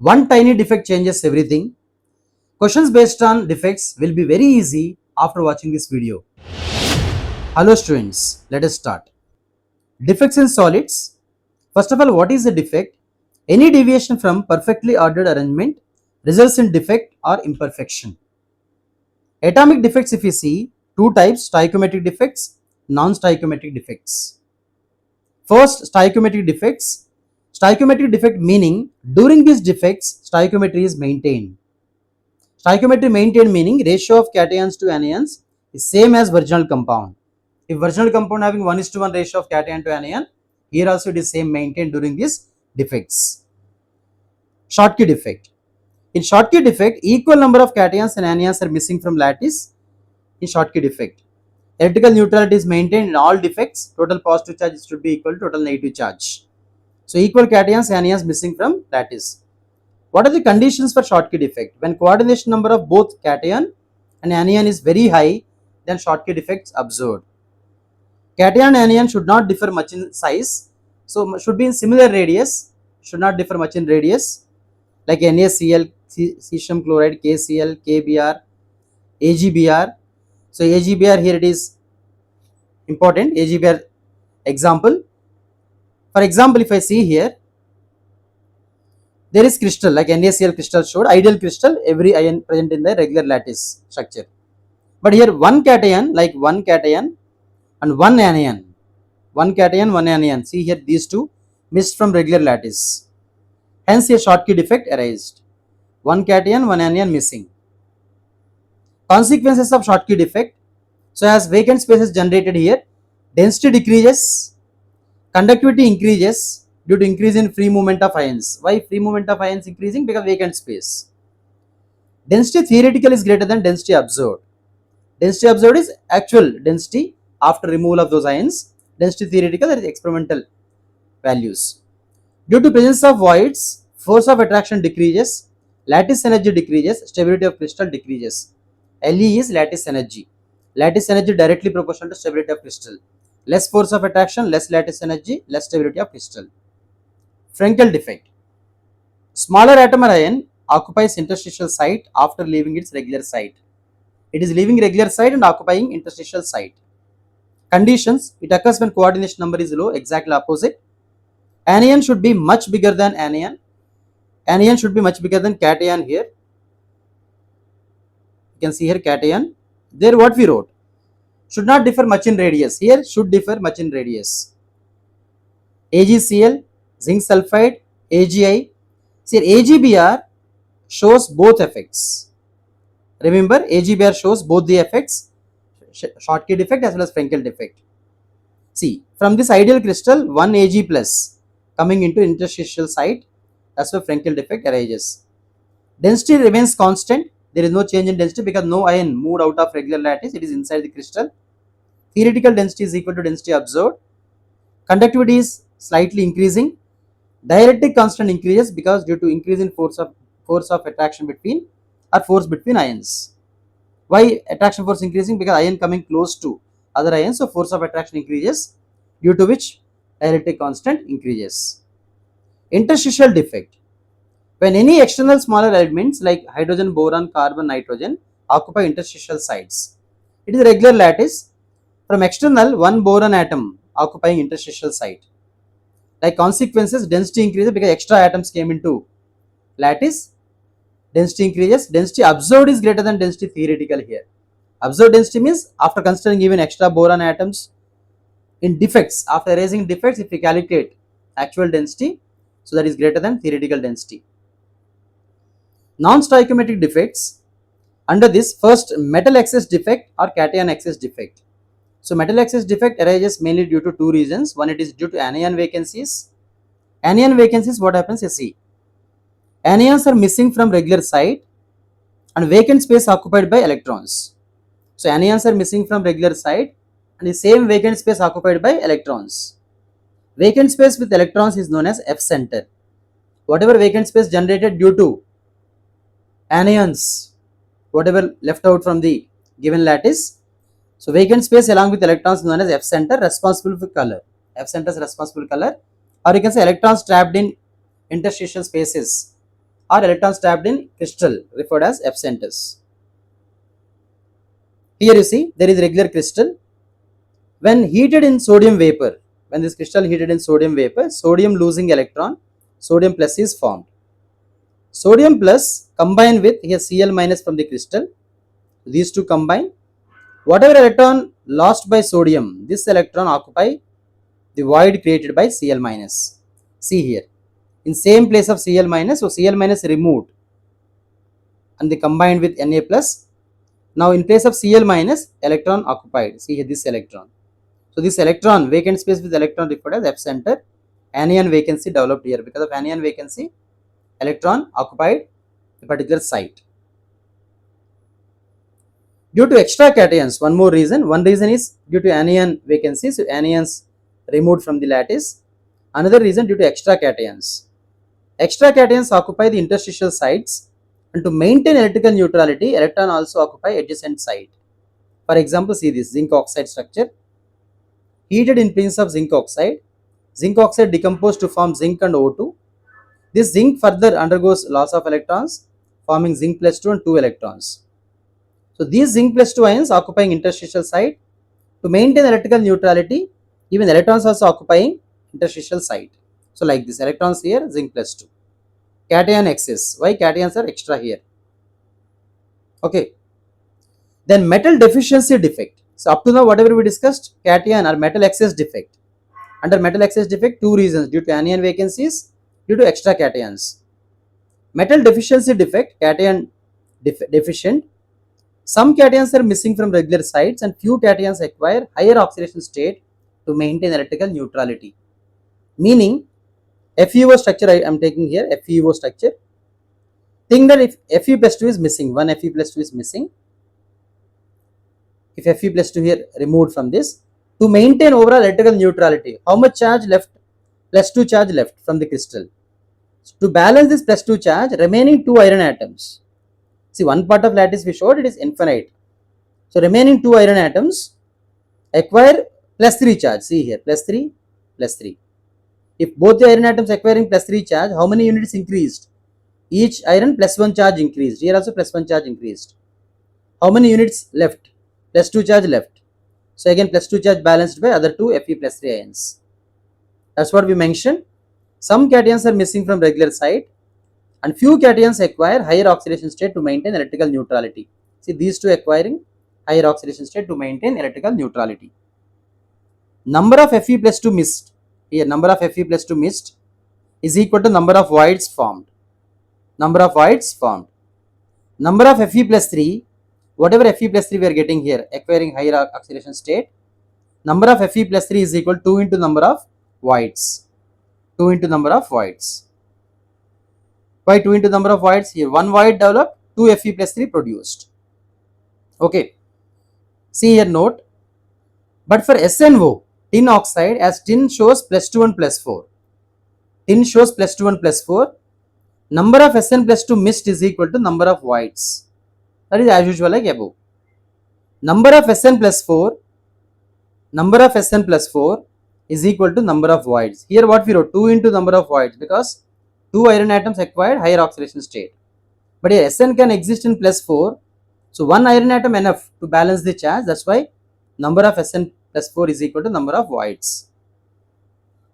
One tiny defect changes everything. Questions based on defects will be very easy after watching this video. Hello students, let us start. Defects in solids. First of all, what is a defect? Any deviation from perfectly ordered arrangement results in defect or imperfection. Atomic defects, if you see, two types: stoichiometric defects, non-stoichiometric defects. First, stoichiometric defects. Stoichiometric defect meaning during these defects stoichiometry is maintained. Stoichiometry maintained meaning ratio of cations to anions is same as original compound. If original compound having 1:1 ratio of cation to anion, here also it is same maintained during these defects. Schottky defect. In Schottky defect, equal number of cations and anions are missing from lattice in Schottky defect. Electrical neutrality is maintained in all defects. Total positive charge should be equal to total negative charge. So equal cations and anions missing from lattice. What are the conditions for Schottky defect? When coordination number of both cation and anion is very high, then Schottky defects observed. Cation and anion should not differ much in size, so should be in similar radius, should not differ much in radius, like NaCl, cesium chloride, KCl, KBr, AgBr. So AgBr here it is important. AgBr example. For example, if I see here, there is crystal like NaCl crystal showed ideal crystal, every ion present in the regular lattice structure. But here one cation like one cation and one anion, one cation, one anion. See here these two missed from regular lattice. Hence a Schottky defect arised. One cation, one anion missing. Consequences of Schottky defect. So as vacant space is generated here, density decreases, conductivity increases due to increase in free movement of ions. Why free movement of ions increasing? Because vacant space. Density theoretical is greater than density observed. Density observed is actual density after removal of those ions. Density theoretical is experimental values. Due to presence of voids, force of attraction decreases, lattice energy decreases, stability of crystal decreases. Le is lattice energy. Lattice energy directly proportional to stability of crystal. Less force of attraction, less lattice energy, less stability of crystal. Frenkel defect. Smaller atom or ion occupies interstitial site after leaving its regular site. It is leaving regular site and occupying interstitial site. Conditions, it occurs when coordination number is low, exactly opposite. Anion should be much bigger than anion. Anion should be much bigger than cation here. You can see here cation. There what we wrote? Should not differ much in radius. Here should differ much in radius. AgCl, zinc sulfide, AgI. See AgBr shows both effects. Remember AgBr shows both the effects, Schottky defect as well as Frenkel defect. See from this ideal crystal 1 Ag plus coming into interstitial site, that's why Frenkel defect arises. Density remains constant. There is no change in density because no ion moved out of regular lattice. It is inside the crystal. Theoretical density is equal to density observed. Conductivity is slightly increasing. Dielectric constant increases because due to increase in force of attraction between or force between ions. Why attraction force increasing? Because ion coming close to other ions, so force of attraction increases, due to which dielectric constant increases. Interstitial defect. When any external smaller elements like hydrogen, boron, carbon, nitrogen occupy interstitial sites, it is a regular lattice. From external, one boron atom occupying interstitial site. Like consequences, density increases because extra atoms came into lattice. Density increases. Density observed is greater than density theoretical here. Observed density means after considering even extra boron atoms in defects, after erasing defects, if we calculate actual density, so that is greater than theoretical density. Non-stoichiometric defects. Under this, first metal excess defect or cation excess defect. So metal excess defect arises mainly due to two reasons. One, it is due to anion vacancies. Anion vacancies, what happens? You see, anions are missing from regular site and vacant space occupied by electrons. So anions are missing from regular site and the same vacant space occupied by electrons. Vacant space with electrons is known as F center. Whatever vacant space generated due to anions, whatever left out from the given lattice, so vacant space along with electrons is known as F center, responsible for color. F center is responsible color, or you can say electrons trapped in interstitial spaces or electrons trapped in crystal referred as F centers. Here you see there is regular crystal. When heated in sodium vapor, when this crystal heated in sodium vapor, sodium losing electron, sodium plus is formed. Sodium plus combine with here Cl minus from the crystal. These two combine. Whatever electron lost by sodium, this electron occupy the void created by Cl minus. See here. In same place of Cl minus, so Cl minus removed and they combined with Na plus. Now in place of Cl minus, electron occupied. See here this electron. So this electron, vacant space with electron referred as F center, anion vacancy developed here. Because of anion vacancy, electron occupied a particular site. Due to extra cations, one more reason. One reason is due to anion vacancy, so anions removed from the lattice. Another reason due to extra cations. Extra cations occupy the interstitial sites, and to maintain electrical neutrality, electron also occupy adjacent site. For example, see this zinc oxide structure. Heated in presence of zinc oxide decomposed to form zinc and O2. This zinc further undergoes loss of electrons, forming zinc plus 2 and 2 electrons. So these zinc plus 2 ions occupying interstitial site. To maintain electrical neutrality, even electrons also occupying interstitial site. So like this, electrons here, zinc plus 2. Cation excess. Why cations are extra here? Okay. Then metal deficiency defect. So up to now whatever we discussed, cation or metal excess defect. Under metal excess defect, two reasons: due to anion vacancies, due to extra cations. Metal deficiency defect, cation deficient. Some cations are missing from regular sites and few cations acquire higher oxidation state to maintain electrical neutrality. Meaning, FeO structure I am taking here, FeO structure. Think that if Fe plus 2 is missing, one Fe plus 2 is missing. If Fe plus 2 here removed from this, to maintain overall electrical neutrality, how much charge left? Plus 2 charge left from the crystal. So to balance this plus 2 charge, remaining 2 iron atoms. See, one part of lattice we showed, it is infinite. So remaining 2 iron atoms acquire plus 3 charge. See here, plus 3, plus 3. If both the iron atoms acquiring plus 3 charge, how many units increased? Each iron plus 1 charge increased. Here also plus 1 charge increased. How many units left? Plus 2 charge left. So again plus 2 charge balanced by other 2 Fe plus 3 ions. That's what we mentioned. Some cations are missing from regular site and few cations acquire higher oxidation state to maintain electrical neutrality. See, these two acquiring higher oxidation state to maintain electrical neutrality. Number of Fe plus 2 missed. Here number of Fe plus 2 missed is equal to number of voids formed. Number of voids formed. Number of Fe plus 3, whatever Fe plus 3 we are getting here, acquiring higher oxidation state, number of Fe plus 3 is equal to 2 into number of voids. 2 into number of voids. Why 2 into number of voids? Here 1 void developed, 2 Fe plus 3 produced. Okay. See here note. But for SNO, tin oxide, as tin shows plus 2 and plus 4. Tin shows plus 2 and plus 4. Number of Sn plus 2 missed is equal to number of voids. That is as usual like above. Number of Sn plus 4. Number of Sn plus 4 is equal to number of voids. Here what we wrote? 2 into number of voids, because 2 iron atoms acquired higher oxidation state. But here Sn can exist in plus 4. So 1 iron atom enough to balance the charge. That's why number of Sn plus 4 is equal to number of voids.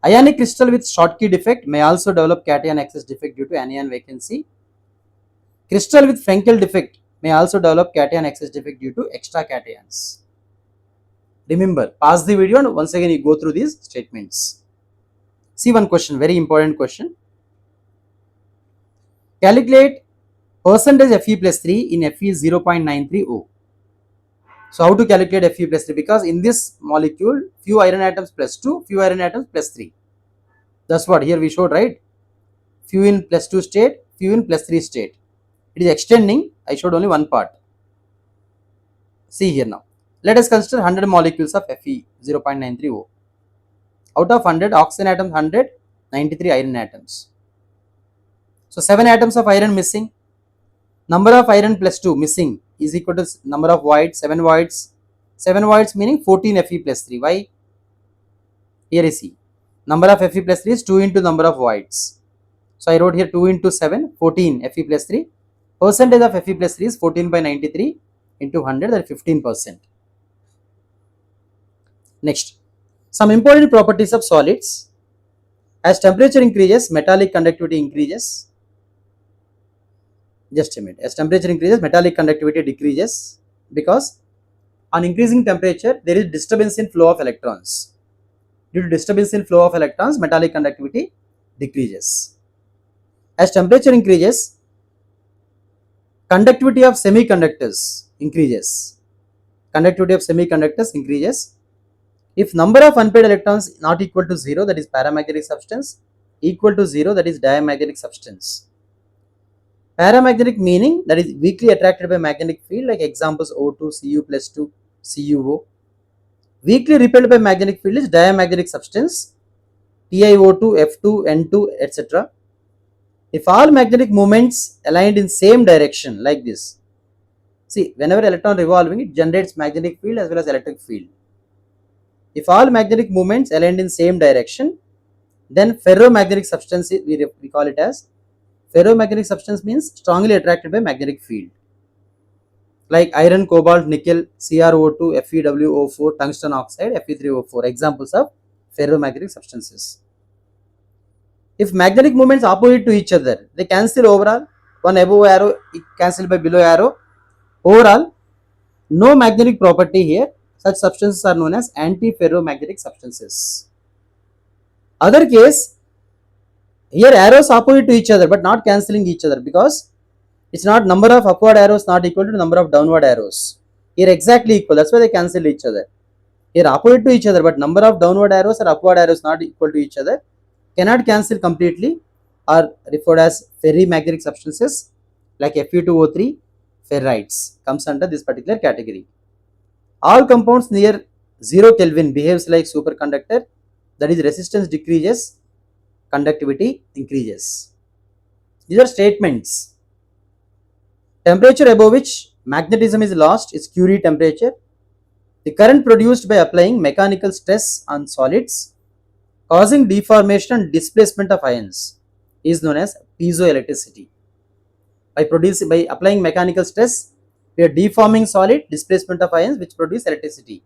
Ionic crystal with Schottky defect may also develop cation excess defect due to anion vacancy. Crystal with Frenkel defect may also develop cation excess defect due to extra cations. Remember, pause the video and once again you go through these statements. See one question, very important question. Calculate percentage Fe plus 3 in Fe 0.93O. So how to calculate Fe plus 3? Because in this molecule, few iron atoms plus 2, few iron atoms plus 3. That's what here we showed, right? Few in plus 2 state, few in plus 3 state. It is extending. I showed only one part. See here now. Let us consider 100 molecules of Fe 0.93O. Out of 100, oxygen atoms 100, 93 iron atoms. So 7 atoms of iron missing. Number of iron plus 2 missing is equal to number of voids, 7 voids. 7 voids meaning 14 Fe plus 3. Why? Here is C. Number of Fe plus 3 is 2 into number of voids. So I wrote here 2 into 7, 14 Fe plus 3. Percentage of Fe plus 3 is 14 by 93 into 100, that is 15%. Next, some important properties of solids. As temperature increases, metallic conductivity increases. Just a minute. As temperature increases, metallic conductivity decreases because on increasing temperature, there is disturbance in flow of electrons. Due to disturbance in flow of electrons, metallic conductivity decreases. As temperature increases, conductivity of semiconductors increases. Conductivity of semiconductors increases. If number of unpaired electrons not equal to 0, that is paramagnetic substance, equal to 0, that is diamagnetic substance. Paramagnetic meaning that is weakly attracted by magnetic field, like examples O2, Cu plus 2, CuO. Weakly repelled by magnetic field is diamagnetic substance, TiO2, F2, N2, etc. If all magnetic moments aligned in same direction like this, see, whenever electron revolving, it generates magnetic field as well as electric field. If all magnetic moments aligned in same direction, then ferromagnetic substance, we call it as ferromagnetic substance, means strongly attracted by magnetic field. Like iron, cobalt, nickel, CrO2, FeWO4, tungsten oxide, Fe3O4, examples of ferromagnetic substances. If magnetic moments opposite to each other, they cancel overall. One above arrow cancelled by below arrow. Overall, no magnetic property here. Such substances are known as antiferromagnetic substances. Other case, here arrows opposite to each other but not cancelling each other, because it's not number of upward arrows not equal to number of downward arrows. Here exactly equal, that's why they cancel each other. Here opposite to each other but number of downward arrows or upward arrows not equal to each other, cannot cancel completely, are referred as ferrimagnetic substances like Fe2O3, ferrites comes under this particular category. All compounds near 0 Kelvin behaves like superconductor, that is resistance decreases, conductivity increases. These are statements. Temperature above which magnetism is lost is Curie temperature. The current produced by applying mechanical stress on solids causing deformation and displacement of ions is known as piezoelectricity. By applying mechanical stress, we are deforming solid, displacement of ions which produce electricity,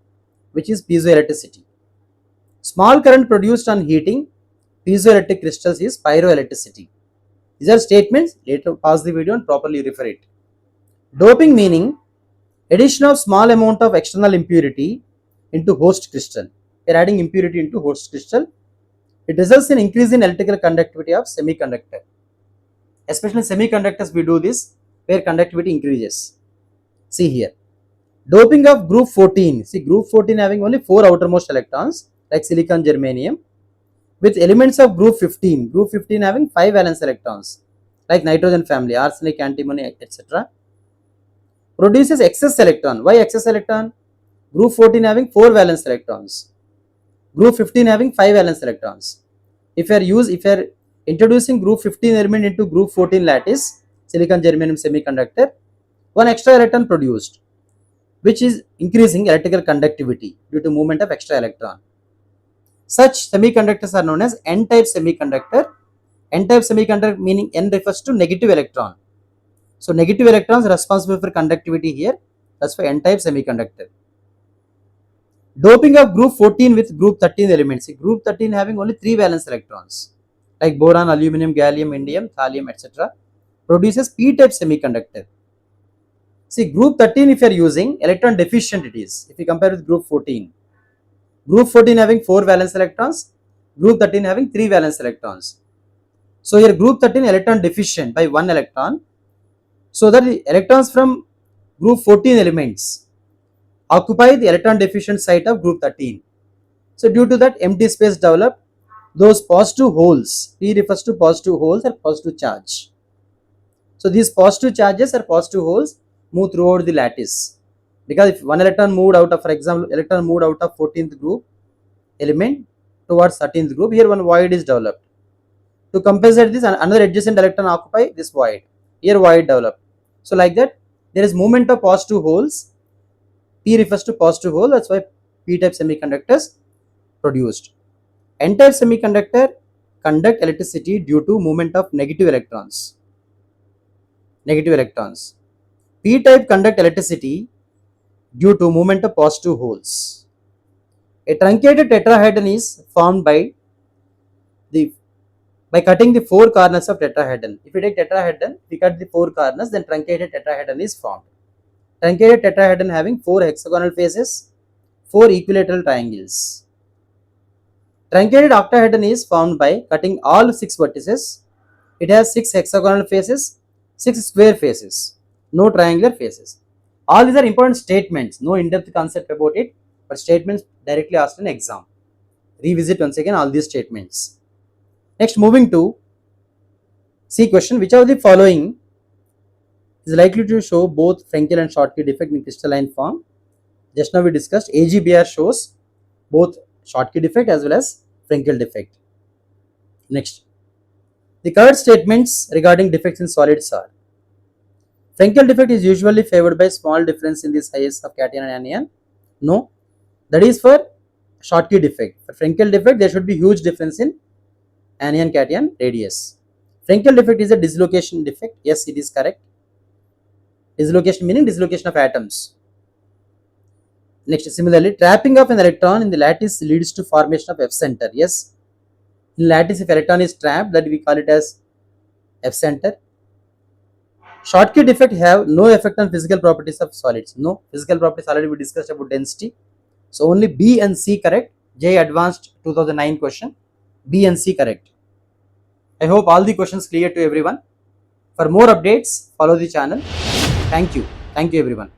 which is piezoelectricity. Small current produced on heating piezoelectric crystals is pyroelectricity. These are statements. Later pause the video and properly refer it. Doping meaning addition of small amount of external impurity into host crystal. We are adding impurity into host crystal. It results in increase in electrical conductivity of semiconductor. Especially in semiconductors we do this, where conductivity increases. See here. Doping of group 14. See, group 14 having only 4 outermost electrons like silicon, germanium, with elements of group 15. Group 15 having 5 valence electrons like nitrogen family, arsenic, antimony, etc. Produces excess electron. Why excess electron? Group 14 having 4 valence electrons. Group 15 having 5 valence electrons. If you are introducing group 15 element into group 14 lattice, silicon, germanium semiconductor, one extra electron produced, which is increasing electrical conductivity due to movement of extra electron. Such semiconductors are known as N-type semiconductor. N-type semiconductor meaning N refers to negative electron. So negative electrons are responsible for conductivity here. That's why N-type semiconductor. Doping of group 14 with group 13 elements. See, group 13 having only 3 valence electrons like boron, aluminum, gallium, indium, thallium, etc. produces P-type semiconductor. See, group 13 if you are using, electron deficient it is if you compare with group 14. Group 14 having 4 valence electrons, group 13 having 3 valence electrons. So here group 13 electron deficient by 1 electron. So that the electrons from group 14 elements occupy the electron deficient site of group 13. So due to that empty space developed, those positive holes, P refers to positive holes or positive charge. So these positive charges or positive holes move throughout the lattice. Because if one electron moved out of, for example, electron moved out of 14th group element towards 13th group, here one void is developed. To compensate this, another adjacent electron occupy this void. Here void developed. So like that, there is movement of positive holes. P refers to positive hole, that's why P-type semiconductors produced. N-type semiconductor conduct electricity due to movement of negative electrons. Negative electrons. P-type conduct electricity due to movement of positive holes. A truncated tetrahedron is formed by cutting the four corners of tetrahedron. If you take tetrahedron, we cut the four corners, then truncated tetrahedron is formed. Truncated tetrahedron having four hexagonal faces, four equilateral triangles. Truncated octahedron is formed by cutting all six vertices. It has six hexagonal faces, six square faces, no triangular faces. All these are important statements, no in-depth concept about it, but statements directly asked in exam. Revisit once again all these statements. Next, moving to C question, which of the following is likely to show both Frenkel and Schottky defect in crystalline form? Just now we discussed AGBR shows both Schottky defect as well as Frenkel defect. Next, the correct statements regarding defects in solids are: Frenkel defect is usually favored by small difference in the size of cation and anion. No, that is for Schottky defect. For Frenkel defect, there should be huge difference in anion cation radius. Frenkel defect is a dislocation defect. Yes, it is correct. Dislocation meaning dislocation of atoms. Next, similarly, trapping of an electron in the lattice leads to formation of F center. Yes, in lattice, if electron is trapped, that we call it as F center. Schottky defect have no effect on physical properties of solids. No physical properties, already we discussed about density. So only B and C correct. J Advanced 2009 question. B and C correct. I hope all the questions clear to everyone. For more updates, follow the channel. Thank you. Thank you everyone.